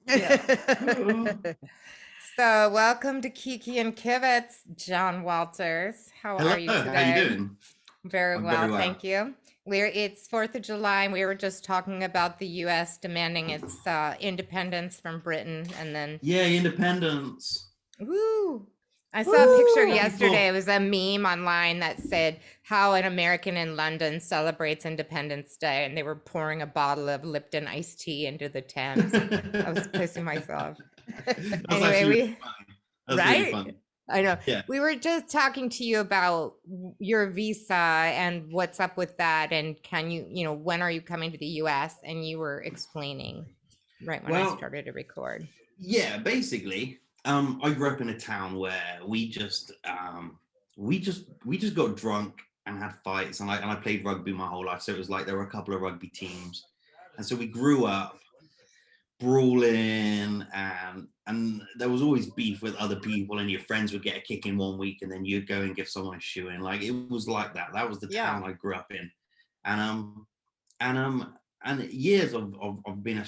Yeah. So, welcome to Kiki and Kibbitz, Jon Walters. How Hello, are you how you today? doing? Very I'm well, very well. thank you. It's 4th of July, and we were just talking about the U.S. demanding its independence from Britain, and then, Yeah, independence. woo! I saw a picture Happy Woo! yesterday. fourth. It was a meme online that said how an American in London celebrates Independence Day, and they were pouring a bottle of Lipton iced tea into the Thames. I was pissing myself. That's Anyway, actually really we funny. That's really right? funny. I know. Yeah. We were just talking to you about your visa and what's up with that, and can you, when are you coming to the US? And you were explaining right when I Well, started to record. yeah, basically, I grew up in a town where we just got drunk and had fights, and I played rugby my whole life, so it was like there were a couple of rugby teams, and so we grew up brawling, and there was always beef with other people, and your friends would get a kick in one week and then you'd go and give someone a shoe in. Like, it was like that was the Yeah. town I grew up in. And um and um and years of being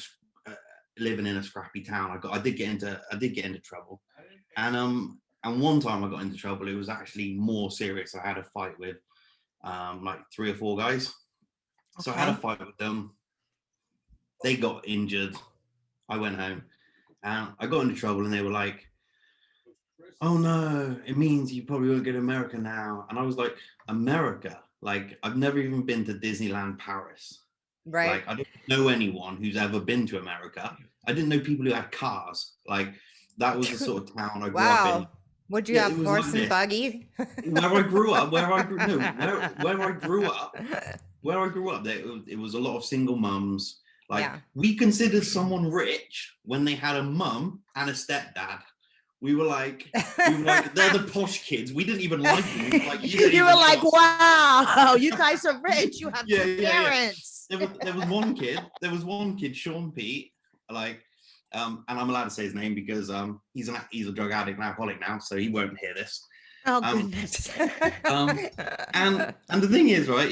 living in a scrappy town, I did get into trouble. And one time I got into trouble, it was actually more serious. I had a fight with like 3 or 4 guys. So I had a fight with them, they got injured, I went home, and I got into trouble, and they were like, "Oh no, it means you probably won't go to America now." And I was like, "America? Like, I've never even been to Disneyland Paris. Right? Like, I don't know anyone who's ever been to America. I didn't know people who had cars. Like, that was the sort of town I grew up in. Wow. Would you Yeah, have it was like horse and this. buggy? Where I grew up, where I grew up, it was a lot of single mums. Like, Yeah. we considered someone rich when they had a mum and a stepdad. We were like, they're the posh kids. We didn't even like them. We were like, You were like, wow, you guys are rich. You have yeah, two yeah, yeah. parents. There was one kid, Sean Pete, like, and I'm allowed to say his name because he's a drug addict and alcoholic now, so he won't hear this. Oh, Um, goodness. and the thing is, right,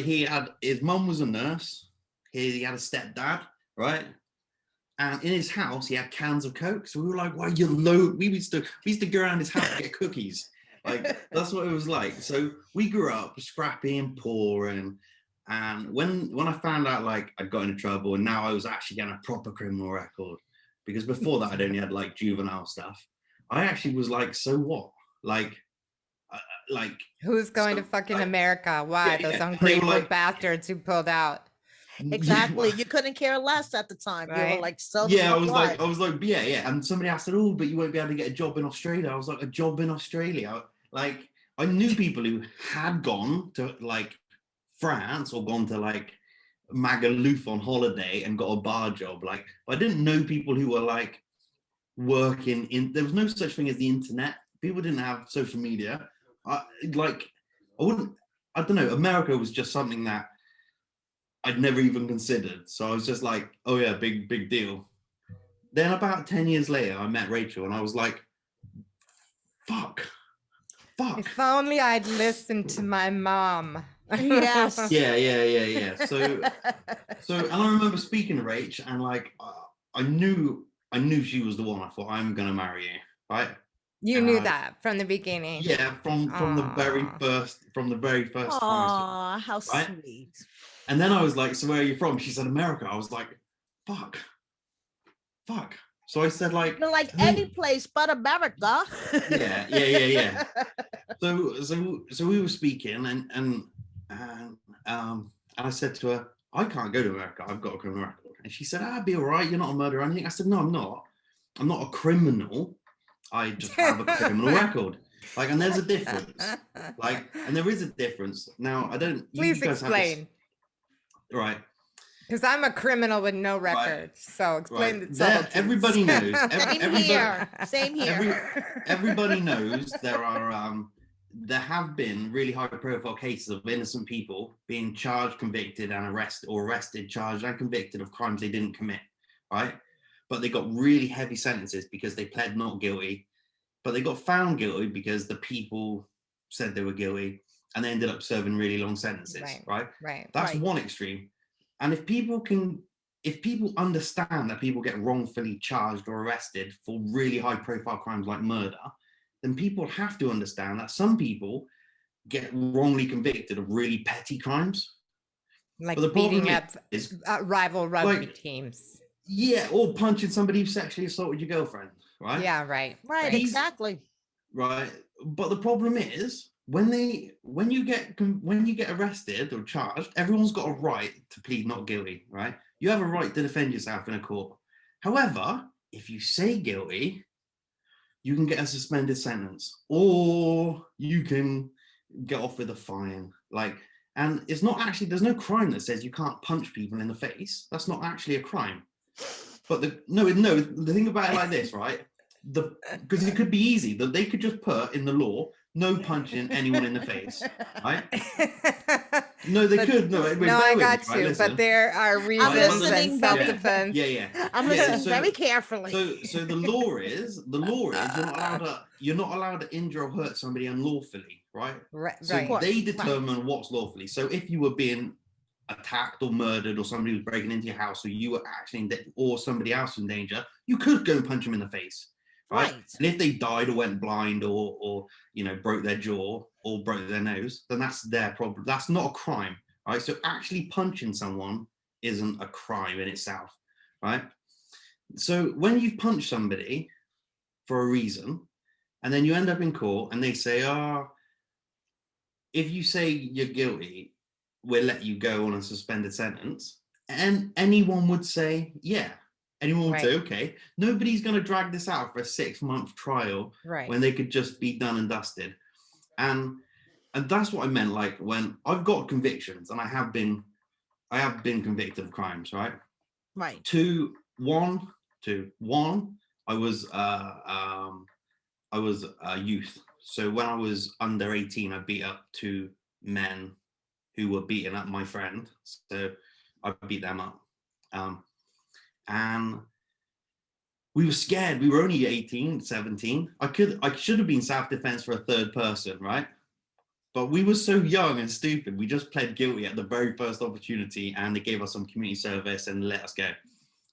his mum was a nurse. He had a stepdad, right? And in his house, he had cans of Coke. So we were like, "Why you low?" We used to go around his house to get cookies. Like, that's what it was like. So we grew up scrappy and poor, and when I found out, like, I'd got into trouble, and now I was actually getting a proper criminal record, because before that I'd only had like juvenile stuff. I actually was like, so what? Like, like, Who's going to so, fucking like, America? Why? yeah, Those yeah. And they were ungrateful like, bastards who pulled out, Exactly. You couldn't care less at the time. You were right? like, so yeah, what? I was like, yeah, yeah. And somebody asked, "Oh, but you won't be able to get a job in Australia." I was like, "A job in Australia?" Like, I knew people who had gone to like France or gone to like Magaluf on holiday and got a bar job. Like, I didn't know people who were like working in. There was no such thing as the internet. People didn't have social media. Like, I wouldn't. I don't know. America was just something that I'd never even considered. So I was just like, "Oh yeah, big deal." Then about 10 years later, I met Rachel, and I was like, fuck. If only I'd listened to my mom. Yes. Yeah. So and I remember speaking to Rach, and like, I knew she was the one. I thought, I'm gonna marry you, right? You And knew that from the beginning. yeah, from the very Aw. first time I saw her, Aw, how right? sweet. And then I was like, so where are you from? She said, America. I was like, fuck. So I said, like, You're like, I any think, place but America. yeah. So we were speaking, and I said to her, I can't go to America. I've got a criminal record. And she said, I'd be all right. You're not a murderer or anything. I said, no, I'm not. I'm not a criminal. I just have a criminal record. Like, and there's a difference. Like, and there is a difference. Now, I don't. Please you guys explain. Have this, right. Because I'm a criminal with no record. So explain the subtleties. Everybody knows. Same here. Everybody knows there have been really high profile cases of innocent people being charged, convicted, and arrested, charged, and convicted of crimes they didn't commit, right? But they got really heavy sentences because they pled not guilty, but they got found guilty because the people said they were guilty, and they ended up serving really long sentences, right? Right. That's one extreme. And if people can if people understand that people get wrongfully charged or arrested for really high profile crimes like murder, then people have to understand that some people get wrongly convicted of really petty crimes. Like But the problem beating up is, rival rugby like, teams. yeah, or punching somebody who sexually assaulted your girlfriend, right? Yeah, right. Right, right. exactly. Right. But the problem is, when you get arrested or charged, everyone's got a right to plead not guilty, right? You have a right to defend yourself in a court. However, if you say guilty, you can get a suspended sentence, or you can get off with a fine. Like, and it's not actually, there's no crime that says you can't punch people in the face. That's not actually a crime. But the thing about it like this, right? Because it could be easy that they could just put in the law no punching anyone in the face, right? No, they could. No, I got you. Right? But there are reasons listening, and self-defense. Yeah. I'm listening very carefully. So the law is you're not allowed to injure or hurt somebody unlawfully, right? So they determine what's lawfully. So if you were being attacked or murdered, or somebody was breaking into your house, or you were actually or somebody else in danger, you could go and punch them in the face. Right. And if they died or went blind or broke their jaw or broke their nose, then that's their problem. That's not a crime, right? So actually punching someone isn't a crime in itself, right? So when you've punched somebody for a reason, and then you end up in court and they say, if you say you're guilty, we'll let you go on a suspended sentence. And anyone would say, yeah. Anyone would say, okay, nobody's going to drag this out for a 6-month trial when they could just be done and dusted. And that's what I meant. Like, when I've got convictions, and I have been convicted of crimes, right? Right. One, I was a youth. So when I was under 18, I beat up 2 men who were beating up my friend. So I beat them up. And we were scared. We were only 18, 17. I should have been self-defense for a third person, right? But we were so young and stupid. We just pled guilty at the very first opportunity, and they gave us some community service and let us go.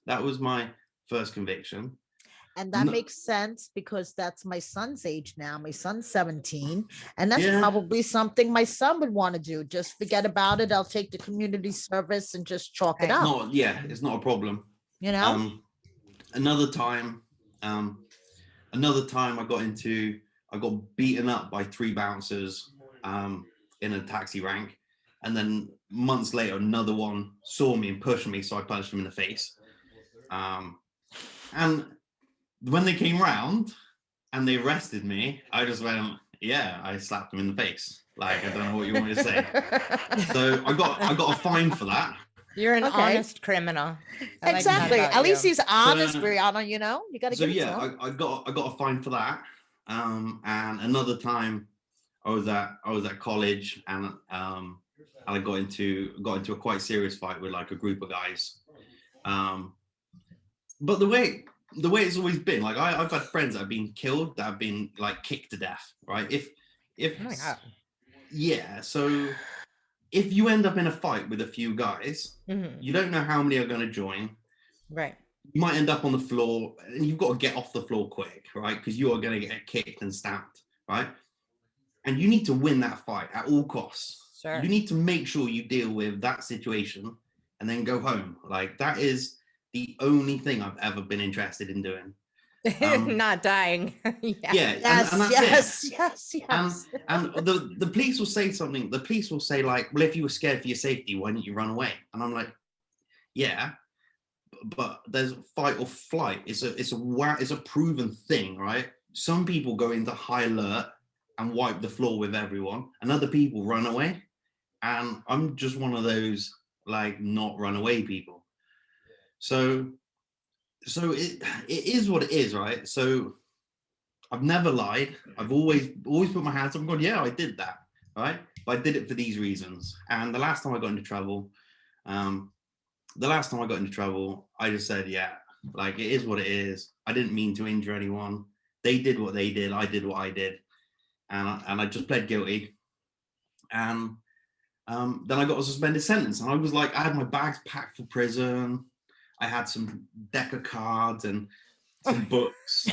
That was my first conviction. And that makes sense, because that's my son's age now. My son's 17. And that's probably something my son would want to do. Just forget about it. I'll take the community service and just chalk it up. It's not a problem. Another time I got beaten up by 3 bouncers in a taxi rank, and then months later another one saw me and pushed me, so I punched him in the face. And when they came round and they arrested me, I just went, I slapped them in the face. Like, I don't know what you want me to say. So I got a fine for that. You're an honest criminal. Exactly. At least he's honest, Brianna. You got to give it to him. I got a fine for that. And another time, I was at college, and I got into a quite serious fight with like a group of guys. But the way it's always been, like, I've had friends that have been killed, that have been like kicked to death, right? So if you end up in a fight with a few guys, you don't know how many are going to join. Right. You might end up on the floor, and you've got to get off the floor quick, right? Because you are going to get kicked and stamped, right? And you need to win that fight at all costs. Sure. You need to make sure you deal with that situation and then go home. Like, that is the only thing I've ever been interested in doing. Not dying. Yes. And the police will say something. The police will say, like, well, if you were scared for your safety, why didn't you run away? And I'm like, yeah, but there's fight or flight. It's a proven thing, right? Some people go into high alert and wipe the floor with everyone, and other people run away. And I'm just one of those, like, not run away people. So it is what it is, right? So I've never lied. I've always put my hands up and gone, yeah, I did that, right? But I did it for these reasons. And the last time I got into trouble, I just said, yeah, like, it is what it is. I didn't mean to injure anyone. They did what they did. I did what I did. And I just pled guilty. And then I got a suspended sentence. And I was like, I had my bags packed for prison. I had some deck of cards and some books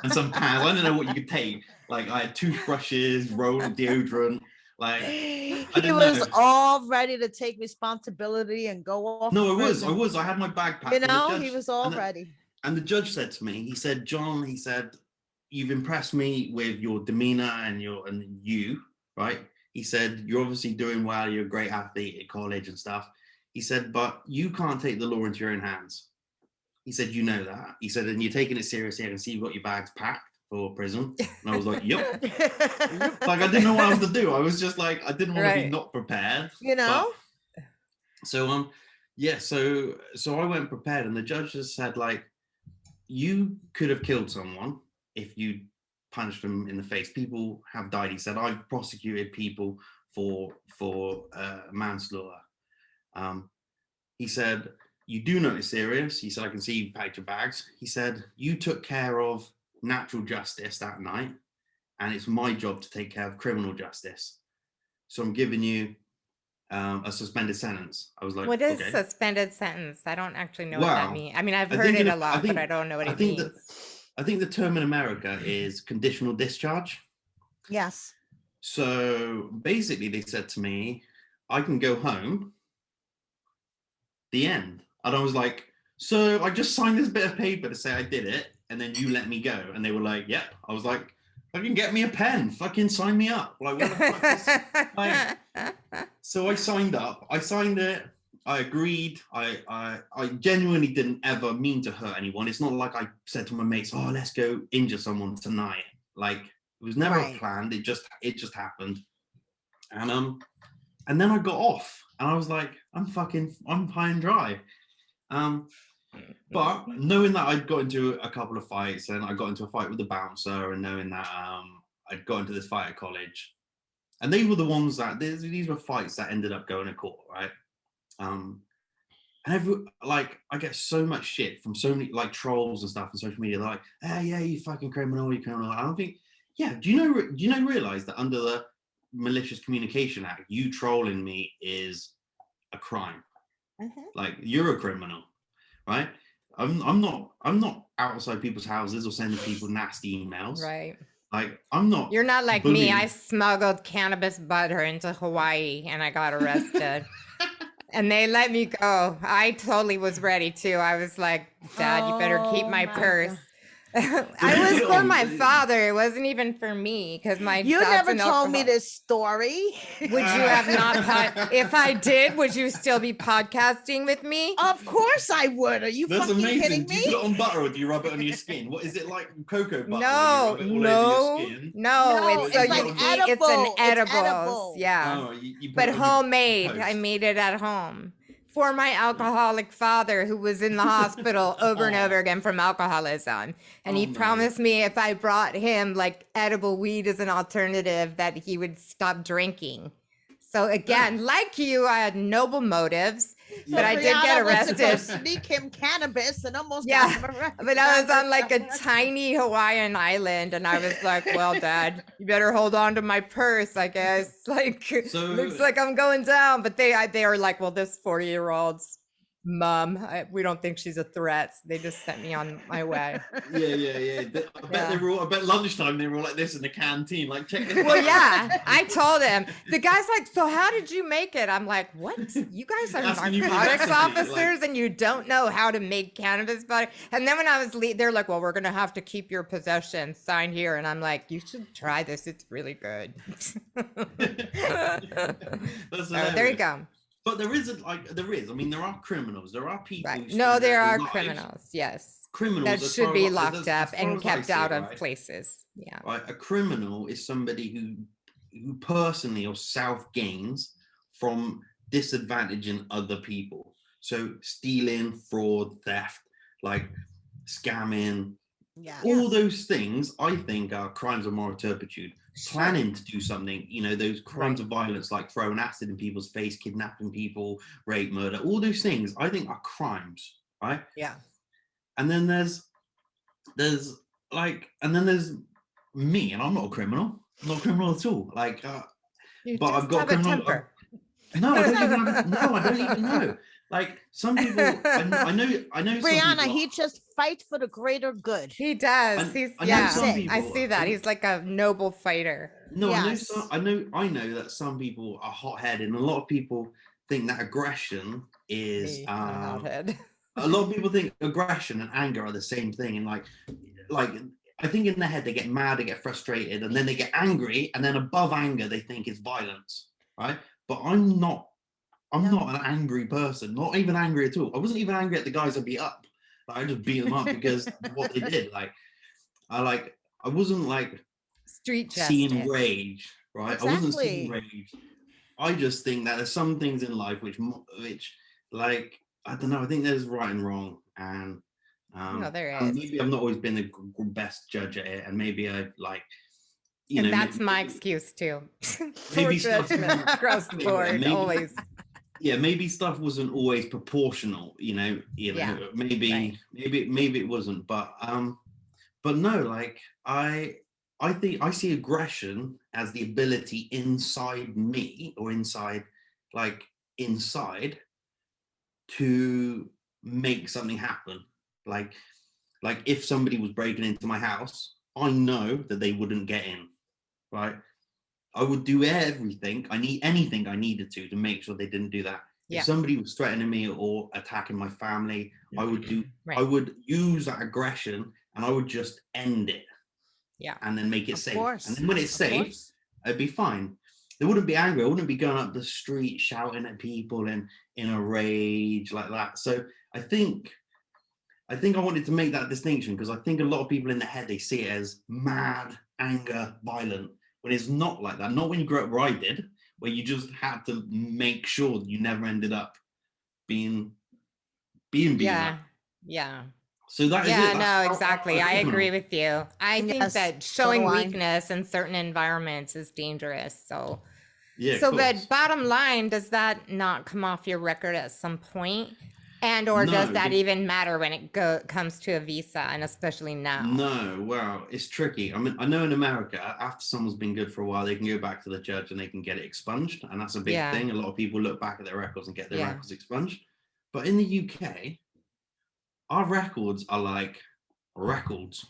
and some pans. I don't know what you could take. Like I had toothbrushes, roll of deodorant. Like He I didn't was know. all ready to take responsibility and go off. No, to I prison. was. I had my bag packed. You know, and the he judge, was all and the- ready. And the judge said to me, he said, John, he said, you've impressed me with your demeanor and you, right? He said, you're obviously doing well. You're a great athlete at college and stuff. He said, but you can't take the law into your own hands. He said, you know that. He said, and you're taking it seriously. I can see you've got your bags packed for prison. And I was like, yep. Like, I didn't know what else to do. I was just like, I didn't want to be not prepared. You know? So, yeah, so I went prepared, and the judge just said, like, you could have killed someone if you punched them in the face. People have died. He said, I've prosecuted people for manslaughter. He said, you do know it's serious. He said, I can see you packed your bags. He said, you took care of natural justice that night, and it's my job to take care of criminal justice. So I'm giving you a suspended sentence. I was like, what is okay. Suspended sentence? I don't actually know what that means. I mean, I've heard it a lot, but I don't know what it means. I think the term in America is conditional discharge. Yes. So basically they said to me, I can go home. The end. And I was like, so I just signed this bit of paper to say I did it, and then you let me go. And they were like, yep. I was like, fucking get me a pen. Fucking sign me up. Like, what the fuck is, like, so I signed up. I signed it. I agreed. I genuinely didn't ever mean to hurt anyone. It's not like I said to my mates, oh, let's go injure someone tonight. Like, it was never planned. It just happened. And then I got off, and I was like, I'm high and dry. But knowing that I'd got into a couple of fights, and I got into a fight with the bouncer, and knowing that I'd got into this fight at college, and they were the ones that these were fights that ended up going to court, right? And I get so much shit from so many like trolls and stuff on social media. They're like, yeah, you fucking criminal, you criminal. I don't think, yeah. Do you realize that under the Malicious Communication Act, you trolling me is a crime? Like, you're a criminal, right? I'm not outside people's houses or sending people nasty emails. Right. Like, I'm not. You're not like bullying. me. I smuggled cannabis butter into Hawaii and I got arrested. And they let me go. I totally was ready too. I was like, Dad, you better keep my purse. I was for my father. It wasn't even for me, because my you never told me this story. Would you have not? If I did, would you still be podcasting with me? Of course I would. Are you That's fucking amazing. kidding Do me? you put it on butter, or do you rub it on your skin? What is it, like cocoa butter? No, Over your skin? no. It's like it's an edibles. Yeah, Oh, you put but it on your homemade. toast. I made it at home for my alcoholic father, who was in the hospital over and over again from alcoholism. And he promised me if I brought him like edible weed as an alternative, that he would stop drinking. So again, like you, I had noble motives, but I did get arrested. Sneak him cannabis and almost Yeah, got him arrested. but I was on like a tiny Hawaiian island, and I was like, well, Dad, you better hold on to my purse, I guess. Like, So- looks like I'm going down. But they are like, well, this 40-year-old's mom, we don't think she's a threat. So they just sent me on my way. Yeah. I bet lunchtime they were all like this in the canteen, like, check this Well, out. yeah, I told him. The guy's like, so how did you make it? I'm like, what? You guys are Asking you for the narcotics recipe, officers, and you don't know how to make cannabis butter? And then when I was they're like, well, we're going to have to keep your possessions, sign here. And I'm like, you should try this. It's really good. That's So there you go. But there is. I mean, there are criminals. There are people. Right. who No, spend there their are lives- criminals. Yes. Criminals That as should far be as- locked as up far and as I kept see out it, of right? places. Yeah. Right, a criminal is somebody who personally or self gains from disadvantaging other people. So stealing, fraud, theft, like scamming, Yeah. all those things, I think, are crimes of moral turpitude. Planning to do something, those crimes of violence, like throwing acid in people's face, kidnapping people, rape, murder, all those things, I think, are crimes, right? Yeah. And then there's me, and I'm not a criminal. I'm not a criminal at all. Like, You but just I've got have a criminal. temper. No, I don't even know. Like some people, I know some Brianna, people. he just fight for the greater good. He does. I know some it. people. I see that. He's like a noble fighter. No, I know Yes. some. I know that some people are hot-headed, and a lot of people think that aggression is. Me, I'm a hothead. A lot of people think aggression and anger are the same thing, and like I think in their head they get mad, they get frustrated, and then they get angry, and then above anger they think it's violence, right? But I'm not. I'm No. not an angry person. Not even angry at all. I wasn't even angry at the guys I beat up. Like, I just beat them up because what they did. I wasn't like Street seeing justice. rage, right? I wasn't seeing Exactly. rage. I just think that there's some things in life which like I don't know. I think there's right and wrong, and No, there and is. maybe I've not always been the best judge at it, and maybe I like, you And know, that's my excuse too. maybe For judgment across the board, maybe- always. yeah, maybe stuff wasn't always proportional, Yeah, maybe right. maybe it wasn't, but no, like I think I see aggression as the ability inside me or inside to make something happen. Like if somebody was breaking into my house, I know that they wouldn't get in, right? I would do everything anything I needed to make sure they didn't do that. Yeah. If somebody was threatening me or attacking my family, I Right. would use that aggression and I would just end it. Yeah. And then make it Of safe. course. And then when it's Of safe, course. it'd be fine. They wouldn't be angry. I wouldn't be going up the street shouting at people and in a rage like that. So I think I wanted to make that distinction because I think a lot of people in their head, they see it as mad, anger, violent, when it's not like that. Not when you grew up where I did, where you just had to make sure that you never ended up being beaten up. Yeah. So that is Yeah, it. That's no, how exactly. I'm a I agree criminal. with you. I think Yes, that so showing do I. weakness in certain environments is dangerous. So, Yeah, so of but course. bottom line, does that not come off your record at some point? And or does No, that even matter when it comes to a visa, and especially now? No, well, it's tricky. I mean, I know in America, after someone's been good for a while, they can go back to the judge and they can get it expunged, and that's a big Yeah. thing. A lot of people look back at their records and get their Yeah. records expunged. But in the UK, our records are like records,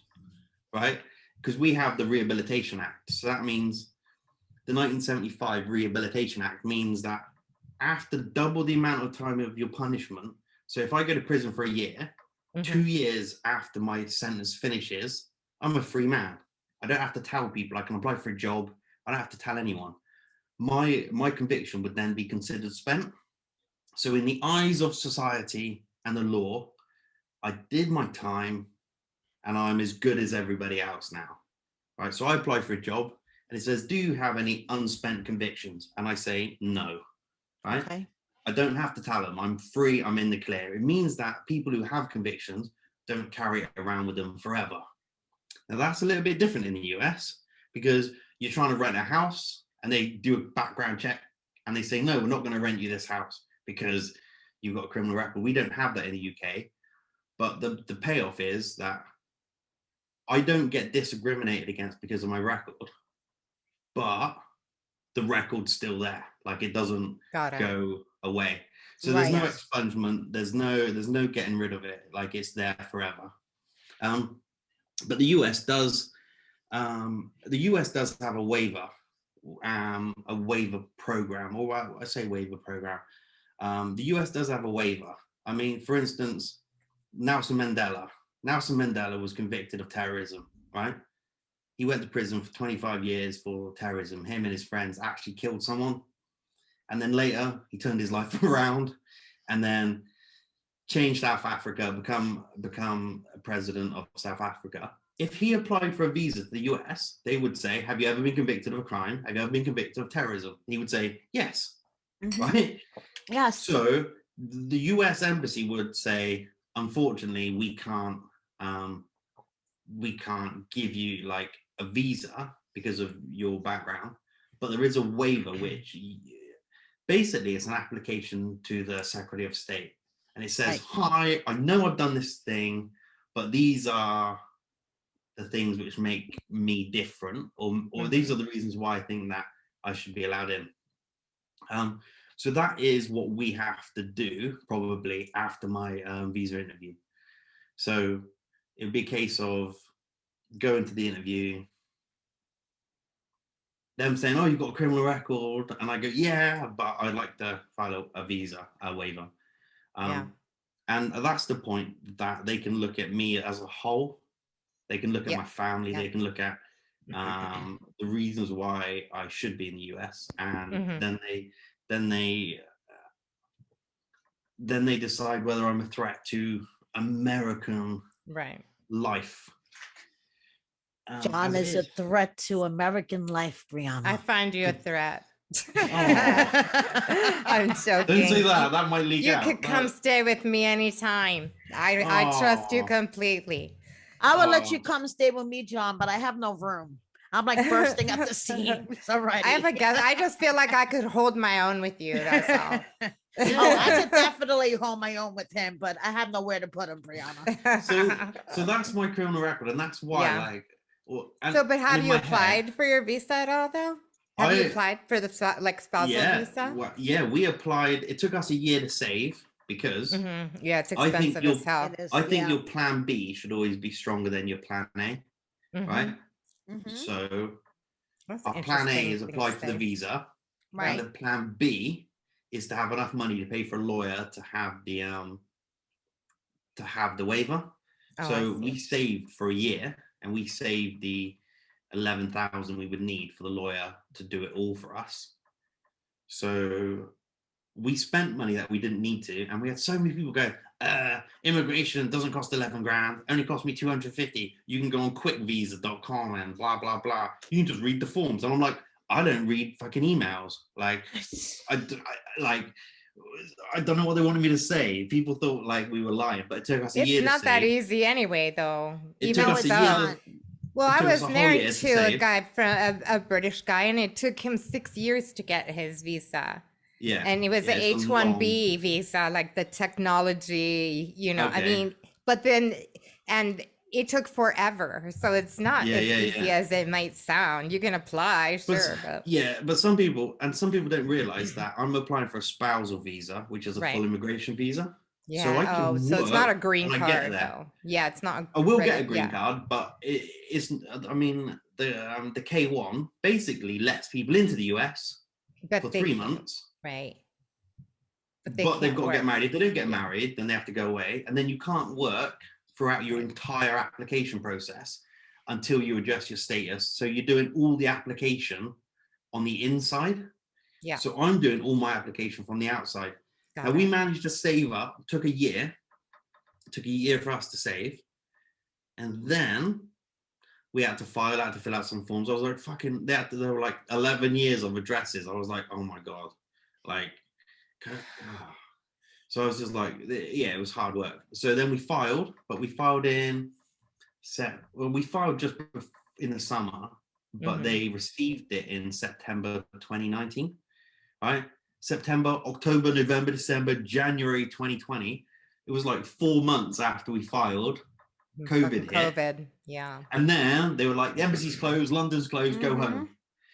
right? Because we have the Rehabilitation Act. So that means the 1975 Rehabilitation Act means that after double the amount of time of your punishment, so if I go to prison for a year, Mhm. 2 years after my sentence finishes, I'm a free man. I don't have to tell people. I can apply for a job. I don't have to tell anyone. My conviction would then be considered spent. So in the eyes of society and the law, I did my time and I'm as good as everybody else now. Right. So I apply for a job and it says, do you have any unspent convictions? And I say no. Right. Okay. I don't have to tell them. I'm free. I'm in the clear. It means that people who have convictions don't carry it around with them forever. Now that's a little bit different in the US because you're trying to rent a house and they do a background check and they say, no, we're not going to rent you this house because you've got a criminal record. We don't have that in the UK. But the payoff is that I don't get discriminated against because of my record, but the record's still there. Like it doesn't go away. So there's no expungement. There's no getting rid of it. Like it's there forever. But the US does have a waiver program, or I say waiver program. The US does have a waiver. I mean, for instance, Nelson Mandela was convicted of terrorism, right? He went to prison for 25 years for terrorism. Him and his friends actually killed someone. And then later he turned his life around and then changed South Africa, become president of South Africa. If he applied for a visa to the US, they would say, have you ever been convicted of a crime? Have you ever been convicted of terrorism? He would say, yes, right? Yes. So the US embassy would say, unfortunately, we can't give you like a visa because of your background, but there is a waiver, which basically it's an application to the Secretary of State. And it says, hi, I know I've done this thing, but these are the things which make me different, or these are the reasons why I think that I should be allowed in. So that is what we have to do probably after my visa interview. So it'd be a case of going to the interview, them saying, "Oh, you've got a criminal record," and I go, "Yeah, but I'd like to file a visa, a waiver." And that's the point that they can look at me as a whole. They can look at my family. They can look at the reasons why I should be in the US, and then they decide whether I'm a threat to American life. Jon is a threat to American life, Brianna. I find you a threat. I'm joking. Don't say that. That might leak out. You could come stay with me anytime. I trust you completely. I will let you come stay with me, Jon, but I have no room. I'm like bursting at the seams already. I have a guess. I just feel like I could hold my own with you. That's all. I could definitely hold my own with him, but I have nowhere to put him, Brianna. So that's my criminal record, and that's why, but have you applied for your visa at all, though? Have you applied for the spousal visa? Well, we applied. It took us a year to save because it's expensive as hell. I think your plan B should always be stronger than your plan A, right? So our plan A is apply for the visa, and the plan B is to have enough money to pay for a lawyer to have the waiver. So we saved for a year, and we saved the 11,000 we would need for the lawyer to do it all for us. So we spent money that we didn't need to, and we had so many people go, immigration doesn't cost 11 grand, only cost me 250. You can go on quickvisa.com and blah blah blah. You can just read the forms. And I'm like, I don't read fucking emails. Like I don't know what they wanted me to say. People thought like we were lying, but it took us a year. It's not that easy anyway, though. Even with that. Well, I was married to a guy from a British guy, and it took him 6 years to get his visa. Yeah. And it was an H1B visa, like the technology, I mean, but then, and it took forever. So it's not as easy as it might sound. You can apply, sure. But some people don't realize that I'm applying for a spousal visa, which is a full immigration visa. Yeah. So it's not a green card, though. Yeah, it's not. I will get a green card, but it's. I mean, the K1 basically lets people into the US for 3 months. Right. But they've got to get married. If they don't get married, then they have to go away, and then you can't work throughout your entire application process until you adjust your status. So you're doing all the application on the inside. Yeah. So I'm doing all my application from the outside. Now we managed to save up. It took a year. It took a year for us to save, and then we had to fill out some forms. I was like, fucking. There were like 11 years of addresses. I was like, oh my god, like. So I was just like, it was hard work. So then we filed, but we filed we filed just in the summer, but they received it in September 2019, right? September, October, November, December, January 2020. It was like 4 months after we filed. COVID hit. Yeah. And then they were like, the embassy's closed, London's closed, go home.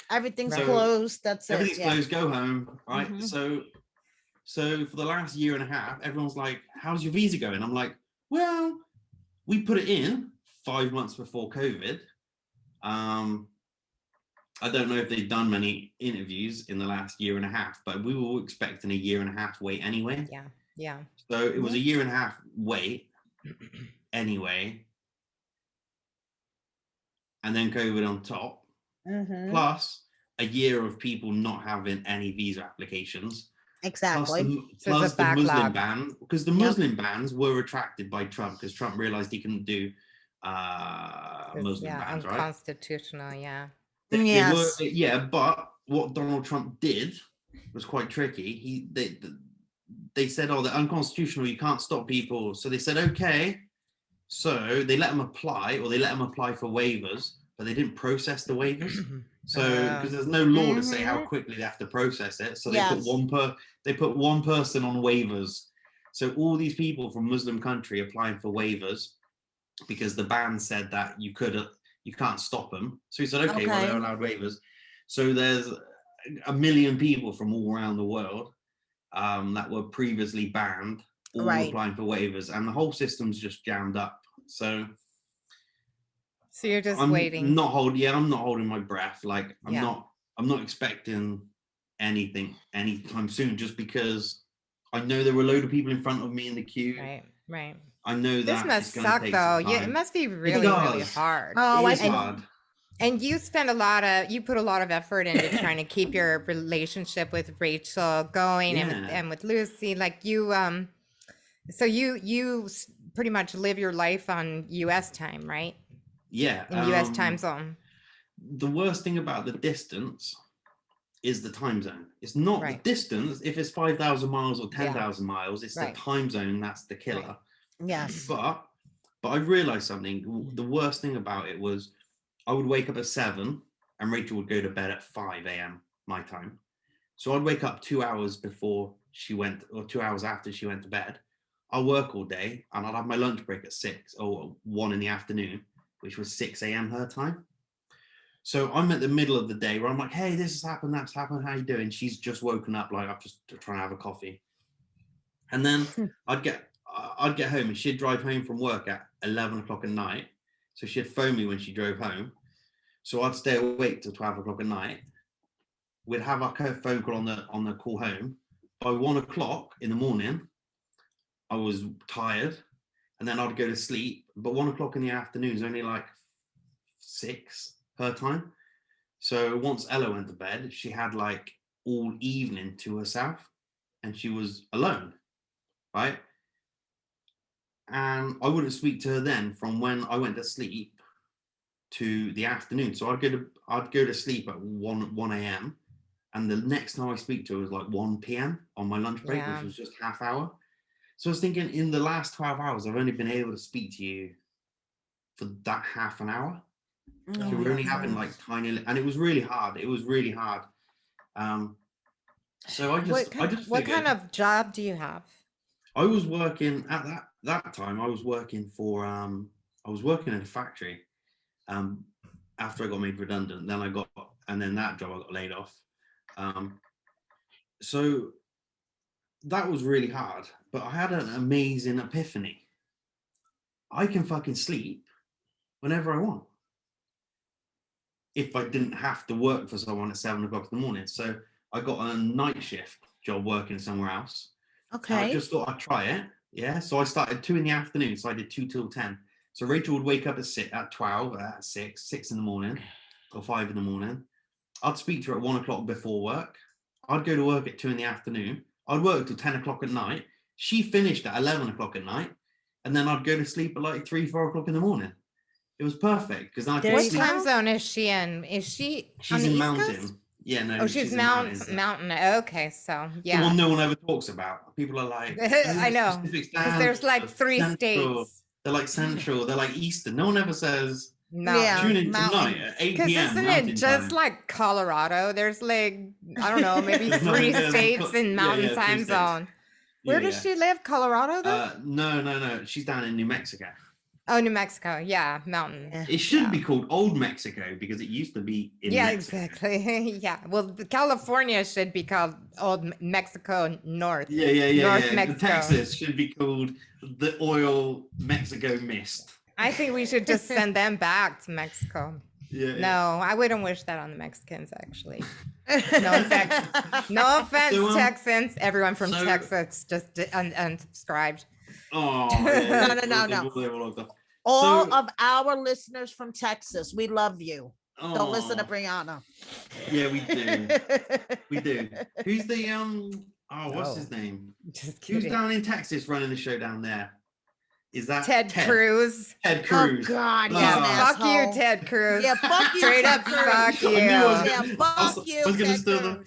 Everything's closed. That's it. Everything's closed, go home, right? So for the last year and a half, everyone's like, how's your visa going? I'm like, well, we put it in 5 months before COVID. I don't know if they've done many interviews in the last year and a half, but we were expecting a year and a half wait anyway. Yeah. So it was a year and a half wait anyway. And then COVID on top, plus a year of people not having any visa applications. Exactly. Plus the Muslim ban, because the Muslim bans were retracted by Trump because Trump realized he couldn't do Muslim bans, right? Unconstitutional, But what Donald Trump did was quite tricky. They said, oh, they're unconstitutional, you can't stop people. So they said, okay. So they let them apply, or they let them apply for waivers, but they didn't process the waivers. So because there's no law to say how quickly they have to process it. So they put one person on waivers. So all these people from Muslim country applying for waivers because the ban said that you can't stop them. So he said, well, they're allowed waivers. So there's 1 million people from all around the world that were previously banned, all applying for waivers, and the whole system's just jammed up. So you're just I'm waiting. I'm not holding my breath. Like I'm not expecting anything anytime soon, just because I know there were a load of people in front of me in the queue. Right. I know that this must suck though. Yeah, it must be really hard. Oh, it is hard. And you put a lot of effort into trying to keep your relationship with Rachel going and with Lucy. Like you, so you pretty much live your life on US time, right? Yeah. In US time zone. The worst thing about the distance is the time zone. It's not the distance. If it's 5,000 miles or 10,000 miles, it's the time zone that's the killer. Right. Yes. But I realized something. The worst thing about it was I would wake up at 7 and Rachel would go to bed at 5 a.m. my time. So I'd wake up 2 hours before she went, or 2 hours after she went to bed. I'll work all day and I'll have my lunch break at 6 or 1 in the afternoon, which was 6 a.m. her time. So I'm at the middle of the day where I'm like, hey, this has happened, that's happened, how you doing? She's just woken up, like I'm just trying to have a coffee. And then I'd get home and she'd drive home from work at 11 o'clock at night. So she'd phone me when she drove home. So I'd stay awake till 12 o'clock at night. We'd have our phone call on the call home. By 1 o'clock in the morning, I was tired, and then I'd go to sleep. But 1 o'clock in the afternoon is only like 6 her time. So once Ella went to bed, she had like all evening to herself, and she was alone, right? And I wouldn't speak to her then from when I went to sleep to the afternoon. So I'd go to sleep at 1 a.m. and the next time I speak to her was like 1 p.m. on my lunch break, which was just half hour. So I was thinking, in the last 12 hours, I've only been able to speak to you for that half an hour. So we're only having like tiny, and it was really hard. It was really hard. So I just what kind of job do you have? I was working at that time. I was working for I was working in a factory. After I got made redundant, then that job I got laid off. So that was really hard, but I had an amazing epiphany. I can fucking sleep whenever I want, if I didn't have to work for someone at 7 o'clock in the morning. So I got a night shift job working somewhere else. Okay. I just thought I'd try it. Yeah. So I started 2 in the afternoon. So I did 2 till 10. So Rachel would wake up at 12, at 6 in the morning, or 5 in the morning. I'd speak to her at 1 o'clock before work. I'd go to work at 2 in the afternoon. I'd work till 10 o'clock at night. She finished at 11 o'clock at night. And then I'd go to sleep at like 3, 4 o'clock in the morning. It was perfect because I could What sleep. time zone is she in? She's on the in East Mountain. Coast? Yeah, no. Oh, she's mountain. Okay, so yeah. The one no one ever talks about. People are like, I know. Because there's like 3 Central. states. They're like Central. They're like Eastern. No one ever says. No. Tune in tonight at 8 p.m. Because isn't it just like Colorado? There's like, I don't know, maybe 3 states in mountain time zone. Where does she live? Colorado though? No. She's down in New Mexico. Oh, New Mexico. Yeah, mountain. It should be called Old Mexico because it used to be in Mexico. Exactly. Yeah. Well, California should be called Old Mexico North. Yeah. North Mexico. Texas should be called the Oil Mexico Mist. I think we should just send them back to Mexico. No, I wouldn't wish that on the Mexicans, actually. No offense, Texans. Everyone from Texas just unsubscribed. Oh, no. All of our listeners from Texas, we love you. Don't listen to Brianna. Yeah, we do. Who's the what's his name? Just kidding. Who's down in Texas running the show down there? Is that Ted Cruz? Ted Cruz. Oh God, fuck you, Ted Cruz. Yeah, fuck you. Straight up, fuck you. Fuck you. I was gonna stir them.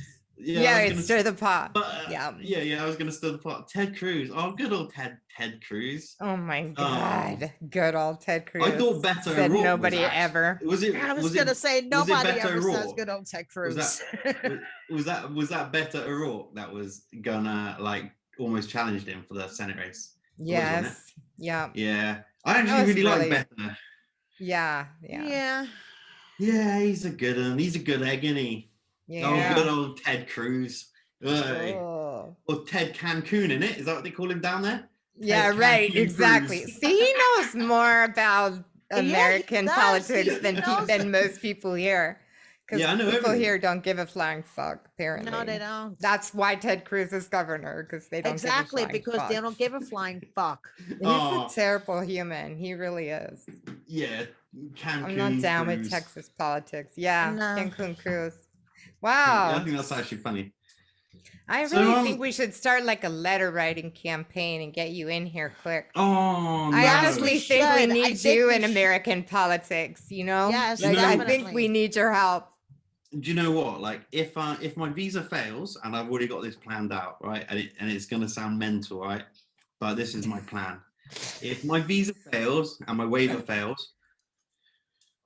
Stir the pot. I was gonna stir the pot. Ted Cruz. Oh, good old Ted Cruz. Oh my God, good old Ted Cruz. I thought Beto said O'Rourke nobody ever. I was gonna say nobody ever says good old Ted Cruz. Was that Beto O'Rourke that was gonna like almost challenged him for the Senate race? Yes. Yeah. I actually really like Beto. Yeah. Yeah, he's a good one. He's a good egg, isn't he? Yeah. Oh, good old Ted Cruz. Oh. or Ted Cancun in it. Is that what they call him down there? Yeah, Ted right. Cancun Exactly. Cruz. See, he knows more about Yeah, he American does. politics He than knows than most people here. Because Yeah, I know people everything. here don't give a flying fuck, apparently. No, they don't. That's why Ted Cruz is governor, because they don't Exactly, give a flying because fuck. they don't give a flying fuck. He's Oh, a terrible human. He really is. yeah, Cancun I'm not down with Cruz. Texas politics. Yeah, No. Cancun Cruz. Yeah, I Wow. think that's actually funny. I So, really think we should start like a letter writing campaign and get you in here quick. Oh, no. I honestly we think we should. I need think you we in should. American politics, you know? Yes, Like, I think definitely. we need your help. Do you know what? Like, if my visa fails, and I've already got this planned out, right? And it's gonna sound mental, right? But this is my plan. If my visa fails and my waiver fails,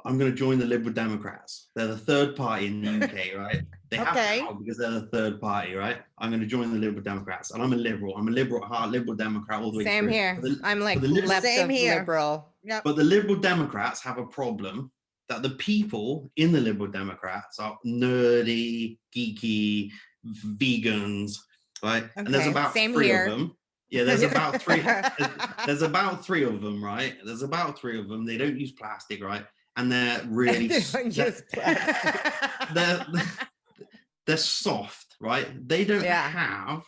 I'm gonna join the Liberal Democrats. They're the third party in the UK, right? They have Okay. power because they're the third party, right? I'm gonna join the Liberal Democrats, and I'm a liberal. I'm a liberal at heart, Liberal Democrat all the way Same through. here. But the- I'm like but the left Same of here. liberal. Yep. But the Liberal Democrats have a problem that the people in the Liberal Democrats are nerdy, geeky, vegans, right? And there's Okay, about same three here. of them. Yeah, there's about three. There's about three of them, right? There's about three of them. They don't use plastic, right? And they're really They don't use plastic. they're soft, right? They don't Yeah. have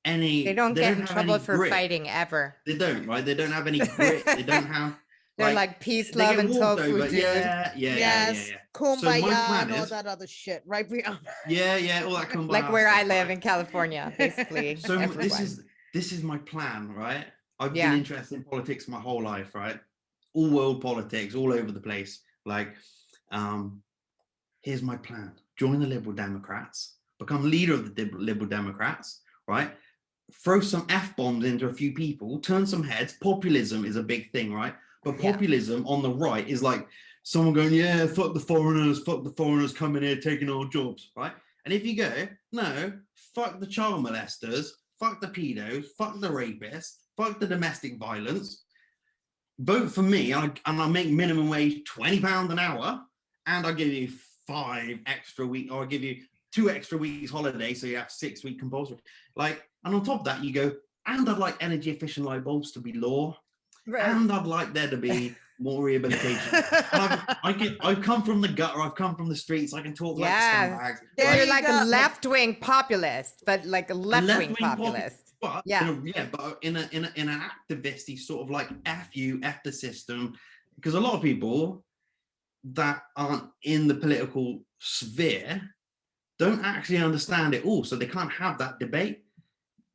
any. They don't get in have trouble any for grit. fighting ever. They don't, right? They don't have any grit. They don't have. They're like peace, they love, get and walked tofu, over. dude. Yeah. Yes. So my Kumbaya plan and all is- that other shit, right? Yeah, all that combined. Like where I live in California, basically. So everyone. this is my plan, right? I've Yeah. been interested in politics my whole life, right? All world politics, all over the place. Like, here's my plan: join the Liberal Democrats, become leader of the Liberal Democrats, right? Throw some F-bombs into a few people, turn some heads. Populism is a big thing, right? But Yeah. populism on the right is like someone going, yeah, fuck the foreigners coming here, taking our jobs, right? And if you go, no, fuck the child molesters, fuck the pedos, fuck the rapists, fuck the domestic violence, vote for me, and I'll make minimum wage £20 an hour, and I'll give you 5 extra weeks, or I'll give you 2 extra weeks holiday, so you have 6-week compulsory. Like, and on top of that, you go, and I'd like energy efficient light bulbs to be law, and I'd like there to be more rehabilitation. I've come from the gutter, I've come from the streets, I can talk like scumbags. There You're you like go. a left-wing populist, but like a left-wing populist. But Yeah. but in an activisty sort of like F you, F the system, because a lot of people that aren't in the political sphere don't actually understand it all, so they can't have that debate.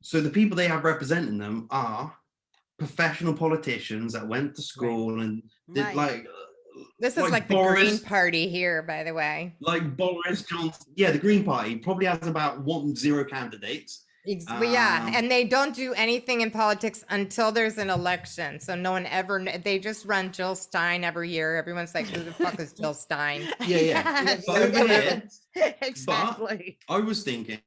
So the people they have representing them are professional politicians that went to school and did Right. like This is like the Green Party here, by the way. like Boris Johnson. Yeah, the Green Party probably has about 0 candidates. Well, yeah, Um, and they don't do anything in politics until there's an election. So no one ever, they just run Jill Stein every year. Everyone's like, who the fuck is Jill Stein? Yeah. Yes, But over here, exactly. I was thinking,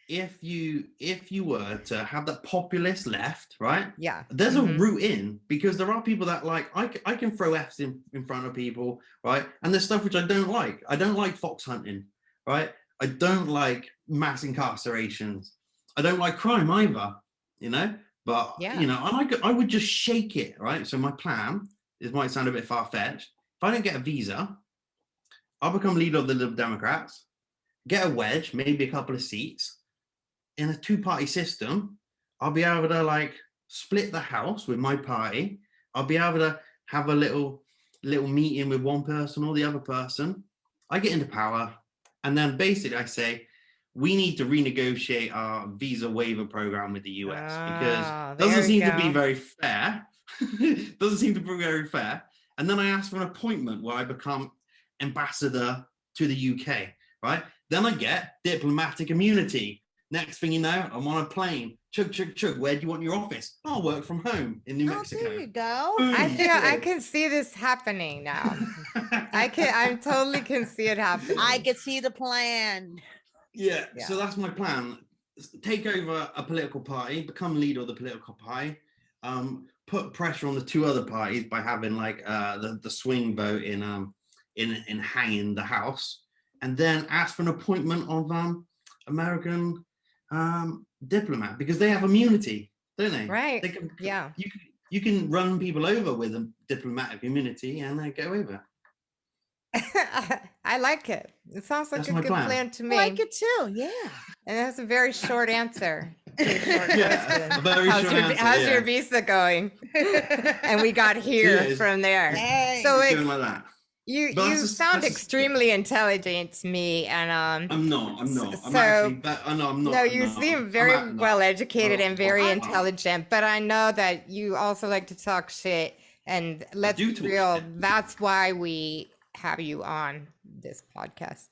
if you were to have that populist left, right? Yeah. There's a Mhm. route in, because there are people that like I can throw F's in front of people, right? And there's stuff which I don't like. I don't like fox hunting, right? I don't like mass incarcerations. I don't like crime either, you know. But Yeah. you know, I would just shake it, right? So my plan, this might sound a bit far-fetched. If I don't get a visa, I'll become leader of the Liberal Democrats, get a wedge, maybe a couple of seats. In a 2-party system, I'll be able to like split the house with my party. I'll be able to have a little meeting with one person or the other person. I get into power, and then basically I say, we need to renegotiate our visa waiver program with the US, because it doesn't seem to be very fair. Doesn't seem to be very fair. And then I ask for an appointment where I become ambassador to the UK, right? Then I get diplomatic immunity. Next thing you know, I'm on a plane. Chug, chug, chug. Where do you want your office? I'll work from home in New Oh, Mexico. there you go. Boom. I can see this happening now. I totally can see it happening. I can see the plan. Yeah, Yeah. so that's my plan. Take over a political party, become leader of the political party, put pressure on the 2 other parties by having like the swing vote in hanging the house, and then ask for an appointment of American Diplomat, because they have immunity, don't they? Right. They can, Yeah. you can run people over with a diplomatic immunity and they go over. I like it. It sounds like That's a my good plan. plan to I me. like it too. Yeah. And that's a very short answer. To a short question. A very How's short your, answer, how's yeah. your visa going? And we got here it's- from there. Hey. So It's it, going like that. you But you that's just- sound that's just- extremely intelligent to me, and I'm not. I'm So- actually. I'm not. no, you seem very I'm well educated and very I- intelligent. But I know that you also like to talk shit, and let's do be talk real. shit. That's why we have you on this podcast.